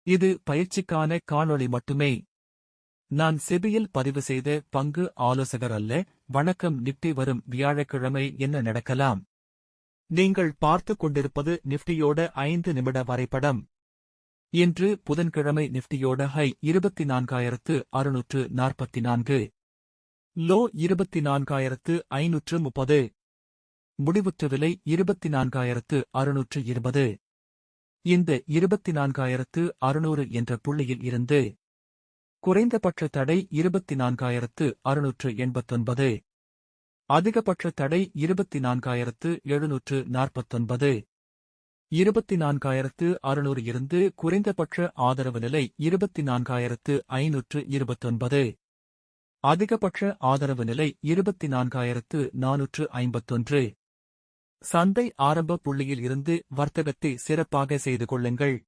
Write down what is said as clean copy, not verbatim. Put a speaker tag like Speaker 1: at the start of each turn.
Speaker 1: இது பயிற்சிக்கான காணொளி மட்டுமே. நான் செபியில் பதிவு செய்த பங்கு ஆலோசகர் அல்ல. வணக்கம். நிப்டி வரும் வியாழக்கிழமை என்ன நடக்கலாம்? நீங்கள் பார்த்துக் கொண்டிருப்பது நிப்டியோட 5 நிமிட வரைபடம். இன்று புதன்கிழமை. நிப்டியோட ஹை 24,644, லோ 24,530, முடிவுற்ற விலை 24,620. இந்த 24,600 என்ற புள்ளியில் இருந்து குறைந்தபட்ச தடை 24,689, அதிகபட்ச தடை 24,749. 24,600 இருந்து குறைந்தபட்ச ஆதரவு நிலை 24,529, அதிகபட்ச ஆதரவு நிலை 24,451. சந்தை ஆரம்ப புள்ளியில் இருந்து வர்த்தகத்தை சிறப்பாக செய்து கொள்ளுங்கள்.